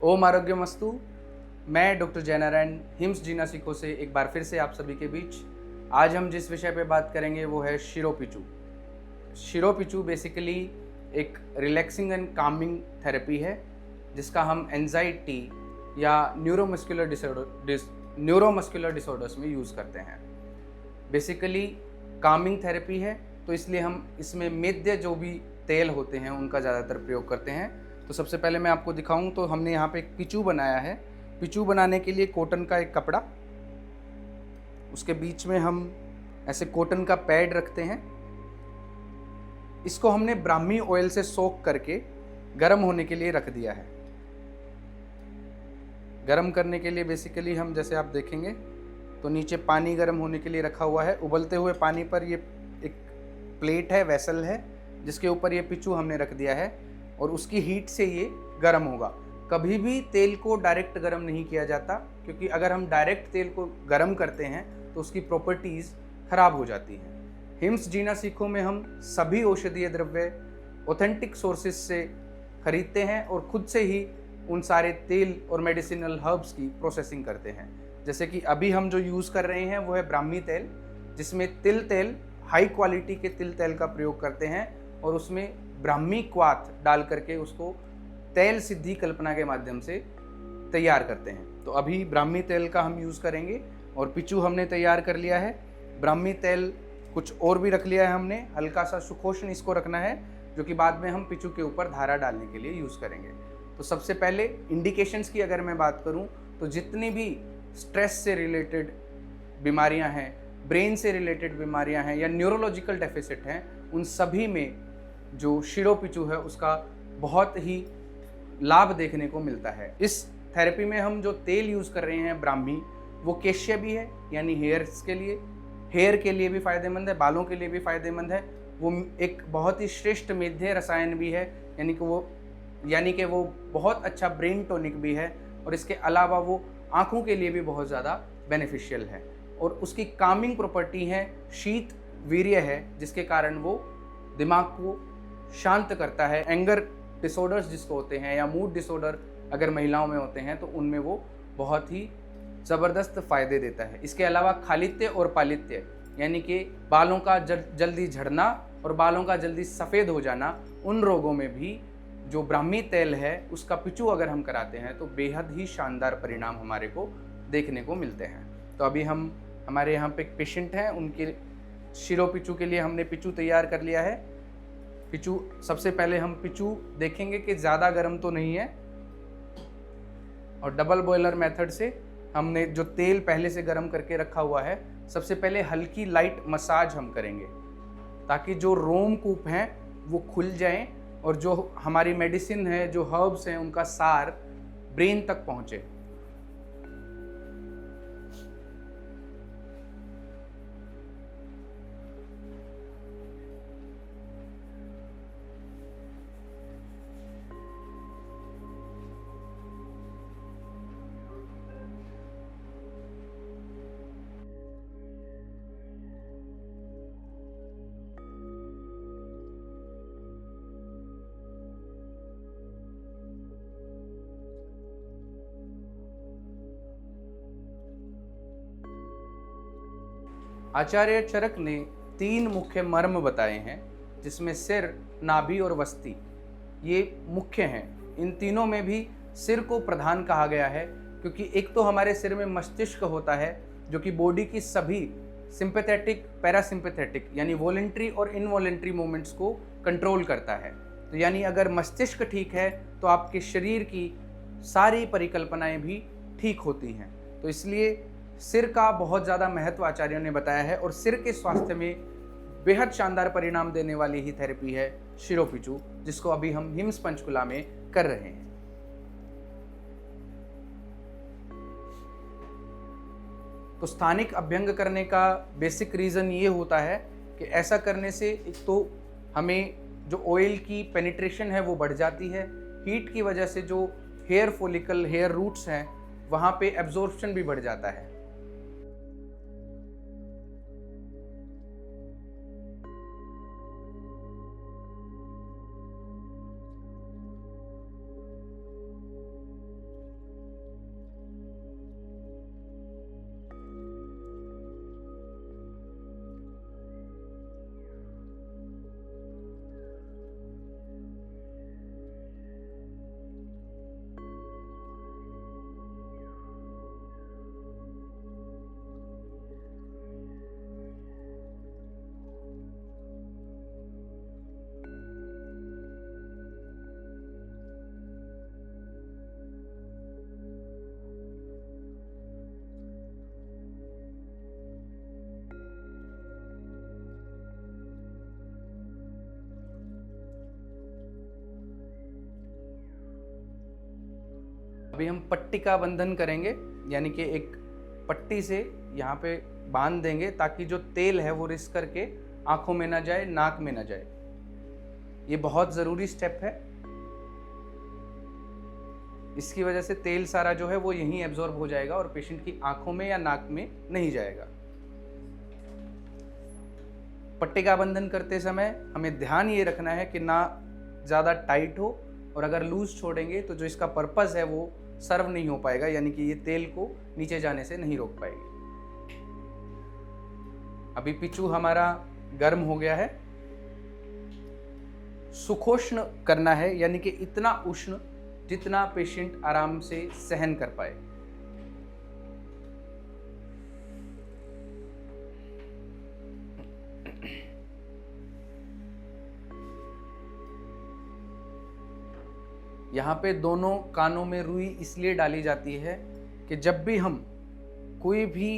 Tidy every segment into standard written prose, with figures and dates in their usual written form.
ओम आरोग्यमस्तु। मैं doctor Jainarayan hymns जीना सीखो से एक बार फिर से आप सभी के बीच। आज हम जिस विषय पे बात करेंगे वो है शिरोपिचू। शिरोपिचू बेसिकली एक रिलैक्सिंग एंड कामिंग थेरेपी है जिसका हम एंजाइटी या न्यूरोमस्कुलर डिसऑर्डर्स में यूज़ करते हैं। बेसिकली कामिंग थेरेपी है, तो इसलिए हम इसमें मेद्य जो भी तेल होते हैं उनका ज़्यादातर प्रयोग करते हैं। तो सबसे पहले मैं आपको दिखाऊं तो हमने यहाँ पे एक पिचू बनाया है। पिचू बनाने के लिए कॉटन का एक कपड़ा, उसके बीच में हम ऐसे कॉटन का पैड रखते हैं। इसको हमने ब्राह्मी ऑयल से सोक करके गर्म होने के लिए रख दिया है। गर्म करने के लिए बेसिकली हम जैसे आप देखेंगे तो नीचे पानी गर्म होने के लिए रखा हुआ है। उबलते हुए पानी पर ये एक प्लेट है, वेसल है, जिसके ऊपर ये पिचू हमने रख दिया है और उसकी हीट से ये गर्म होगा। कभी भी तेल को डायरेक्ट गर्म नहीं किया जाता, क्योंकि अगर हम डायरेक्ट तेल को गर्म करते हैं तो उसकी प्रॉपर्टीज़ खराब हो जाती हैं। हिम्स जीना सीखो में हम सभी औषधीय द्रव्य ऑथेंटिक सोर्सेज से खरीदते हैं और खुद से ही उन सारे तेल और मेडिसिनल हर्ब्स की प्रोसेसिंग करते हैं। जैसे कि अभी हम जो यूज़ कर रहे हैं वो है ब्राह्मी तेल, जिसमें तिल तेल, हाई क्वालिटी के तिल तेल का प्रयोग करते हैं और उसमें ब्राह्मी क्वाथ डाल करके उसको तेल सिद्धि कल्पना के माध्यम से तैयार करते हैं। तो अभी ब्राह्मी तेल का हम यूज़ करेंगे और पिचू हमने तैयार कर लिया है। ब्राह्मी तेल कुछ और भी रख लिया है हमने, हल्का सा सुखोष्ण इसको रखना है, जो कि बाद में हम पिचू के ऊपर धारा डालने के लिए यूज़ करेंगे। तो सबसे पहले इंडिकेशंस की अगर मैं बात करूं तो जितनी भी स्ट्रेस से रिलेटेड बीमारियां हैं, ब्रेन से रिलेटेड बीमारियां हैं या न्यूरोलॉजिकल डेफिसिट हैं, उन सभी में जो शिरोपिचू है उसका बहुत ही लाभ देखने को मिलता है। इस थेरेपी में हम जो तेल यूज़ कर रहे हैं ब्राह्मी, वो केश्य भी है, यानी हेयर्स के लिए, हेयर के लिए भी फ़ायदेमंद है, बालों के लिए भी फ़ायदेमंद है। वो एक बहुत ही श्रेष्ठ मेध्य रसायन भी है, यानी कि वो बहुत अच्छा ब्रेन टॉनिक भी है और इसके अलावा वो आँखों के लिए भी बहुत ज़्यादा बेनिफिशियल है। और उसकी कामिंग प्रॉपर्टी है, शीत वीर्य है, जिसके कारण वो दिमाग को शांत करता है। एंगर डिसऑर्डर्स जिसको होते हैं या मूड डिसऑर्डर अगर महिलाओं में होते हैं तो उनमें वो बहुत ही ज़बरदस्त फ़ायदे देता है। इसके अलावा खालित्य और पालित्य, यानी कि बालों का जल्दी झड़ना और बालों का जल्दी सफ़ेद हो जाना, उन रोगों में भी जो ब्राह्मी तेल है उसका पिचू अगर हम कराते हैं तो बेहद ही शानदार परिणाम हमारे को देखने को मिलते हैं। तो अभी हमारे यहाँ पे एक पेशेंट हैं, उनके शिरोपिचू के लिए हमने पिचू तैयार कर लिया है। पिचू सबसे पहले हम पिचू देखेंगे कि ज़्यादा गर्म तो नहीं है, और डबल बॉयलर मेथड से हमने जो तेल पहले से गर्म करके रखा हुआ है, सबसे पहले हल्की लाइट मसाज हम करेंगे ताकि जो रोमकूप हैं वो खुल जाएं और जो हमारी मेडिसिन है, जो हर्ब्स हैं, उनका सार ब्रेन तक पहुंचे। आचार्य चरक ने 3 मुख्य मर्म बताए हैं, जिसमें सिर, नाभि और वस्ती ये मुख्य हैं। इन तीनों में भी सिर को प्रधान कहा गया है, क्योंकि एक तो हमारे सिर में मस्तिष्क होता है जो कि बॉडी की सभी सिंपैथेटिक, पैरासिम्पैथेटिक यानी वॉलेंट्री और इनवॉलेंट्री मूवमेंट्स को कंट्रोल करता है। तो यानी अगर मस्तिष्क ठीक है तो आपके शरीर की सारी परिकल्पनाएं भी ठीक होती हैं। तो इसलिए सिर का बहुत ज़्यादा महत्व आचार्यों ने बताया है और सिर के स्वास्थ्य में बेहद शानदार परिणाम देने वाली ही थेरेपी है शिरोपिचू, जिसको अभी हम हिम्स पंचकुला में कर रहे हैं। तो स्थानिक अभ्यंग करने का बेसिक रीज़न ये होता है कि ऐसा करने से एक तो हमें जो ऑयल की पेनिट्रेशन है वो बढ़ जाती है, हीट की वजह से जो हेयर फॉलिकल, हेयर रूट्स हैं, वहाँ पे एब्जॉर्प्शन भी बढ़ जाता है। अभी हम पट्टी का बंधन करेंगे, यानी कि एक पट्टी से यहाँ पे बांध देंगे ताकि जो तेल है वो रिस करके आंखों में ना जाए, नाक में ना जाए। ये बहुत ज़रूरी स्टेप है। इसकी वजह से तेल सारा जो है वो यहीं एब्जॉर्ब हो जाएगा और पेशेंट की आंखों में या नाक में नहीं जाएगा। पट्टी का बंधन करते समय हमें ध्यान ये रखना है कि ना ज़्यादा टाइट हो, और अगर लूज छोड़ेंगे तो जो इसका पर्पस है वो सर्व नहीं हो पाएगा, यानी कि ये तेल को नीचे जाने से नहीं रोक पाएगी। अभी पिचू हमारा गर्म हो गया है। सुखोष्ण करना है, यानी कि इतना उष्ण जितना पेशेंट आराम से सहन कर पाए। यहाँ पे दोनों कानों में रुई इसलिए डाली जाती है कि जब भी हम कोई भी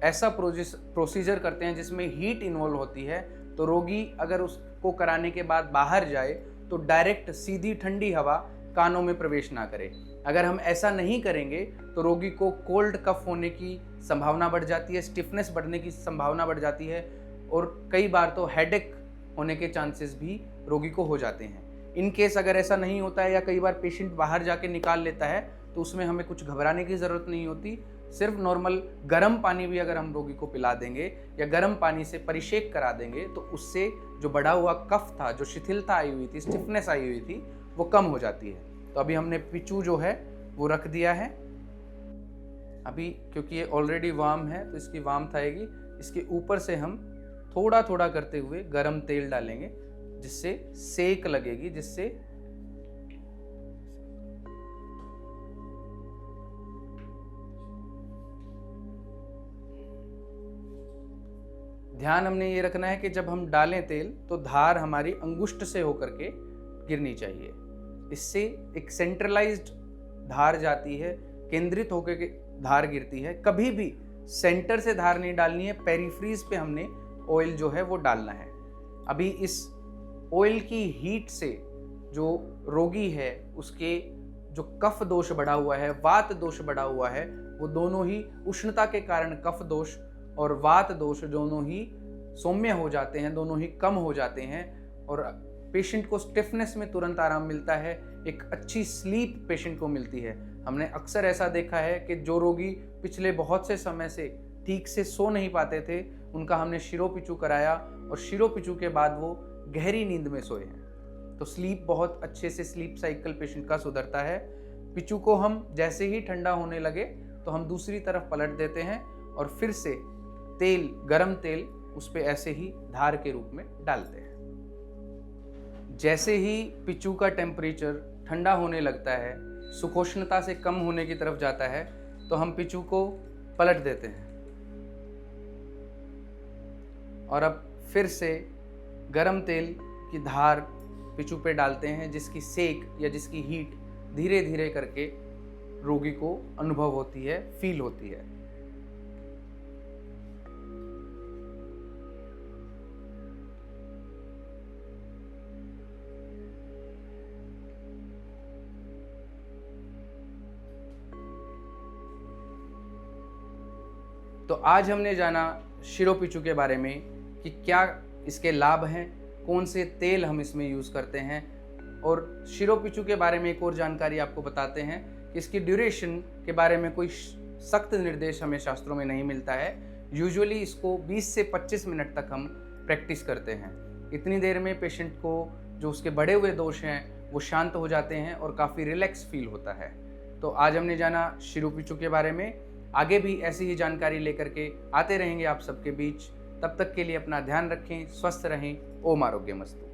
ऐसा प्रोसीजर करते हैं जिसमें हीट इन्वॉल्व होती है, तो रोगी अगर उसको कराने के बाद बाहर जाए तो डायरेक्ट सीधी ठंडी हवा कानों में प्रवेश ना करे। अगर हम ऐसा नहीं करेंगे तो रोगी को कोल्ड कफ होने की संभावना बढ़ जाती है, स्टिफनेस बढ़ने की संभावना बढ़ जाती है, और कई बार तो हेडेक होने के चांसेस भी रोगी को हो जाते हैं। इन केस अगर ऐसा नहीं होता है या कई बार पेशेंट बाहर जाके निकाल लेता है तो उसमें हमें कुछ घबराने की ज़रूरत नहीं होती। सिर्फ नॉर्मल गर्म पानी भी अगर हम रोगी को पिला देंगे या गर्म पानी से परिशेक करा देंगे तो उससे जो बढ़ा हुआ कफ था, जो शिथिलता आई हुई थी, स्टिफनेस आई हुई थी, वो कम हो जाती है। तो अभी हमने पिचू जो है वो रख दिया है। अभी क्योंकि ये ऑलरेडी वार्म है तो इसकी वार्मथ आएगी। इसके ऊपर से हम थोड़ा थोड़ा करते हुए गर्म तेल डालेंगे जिससे सेक लगेगी, जिससे ध्यान हमने ये रखना है कि जब हम डालें तेल तो धार हमारी अंगुष्ठ से होकर के गिरनी चाहिए। इससे एक सेंट्रलाइज्ड धार जाती है, केंद्रित होकर के धार गिरती है। कभी भी सेंटर से धार नहीं डालनी है, पेरिफ्रीज पे हमने ऑयल जो है वो डालना है। अभी इस ऑयल की हीट से जो रोगी है उसके जो कफ दोष बढ़ा हुआ है, वात दोष बढ़ा हुआ है, वो दोनों ही उष्णता के कारण कफ दोष और वात दोष दोनों ही सौम्य हो जाते हैं, दोनों ही कम हो जाते हैं, और पेशेंट को स्टिफनेस में तुरंत आराम मिलता है। एक अच्छी स्लीप पेशेंट को मिलती है। हमने अक्सर ऐसा देखा है कि जो रोगी पिछले बहुत से समय से ठीक से सो नहीं पाते थे, उनका हमने शिरोपिचू कराया और शिरोपिचू के बाद वो गहरी नींद में सोए हैं। तो स्लीप बहुत अच्छे से, स्लीप साइकिल पेशेंट का सुधरता है। पिचू को हम जैसे ही ठंडा होने लगे तो हम दूसरी तरफ पलट देते हैं और फिर से तेल, गरम तेल उस पे ऐसे ही धार के रूप में डालते हैं। जैसे ही पिचू का टेम्परेचर ठंडा होने लगता है, सुखोष्णता से कम होने की तरफ जाता है, तो हम पिचू को पलट देते हैं और अब फिर से गरम तेल की धार पिचू पे डालते हैं, जिसकी सेक या जिसकी हीट धीरे धीरे करके रोगी को अनुभव होती है, फील होती है। तो आज हमने जाना शिरोपिचू के बारे में कि क्या इसके लाभ हैं, कौन से तेल हम इसमें यूज़ करते हैं, और शिरोपिचू के बारे में एक और जानकारी आपको बताते हैं कि इसकी ड्यूरेशन के बारे में कोई सख्त निर्देश हमें शास्त्रों में नहीं मिलता है। यूजुअली इसको 20 से 25 मिनट तक हम प्रैक्टिस करते हैं। इतनी देर में पेशेंट को जो उसके बढ़े हुए दोष हैं वो शांत हो जाते हैं और काफ़ी रिलैक्स फील होता है। तो आज हमने जाना शिरोपिचू के बारे में। आगे भी ऐसी ही जानकारी लेकर के आते रहेंगे आप सबके बीच। तब तक के लिए अपना ध्यान रखें, स्वस्थ रहें। ओम आरोग्यमस्तु।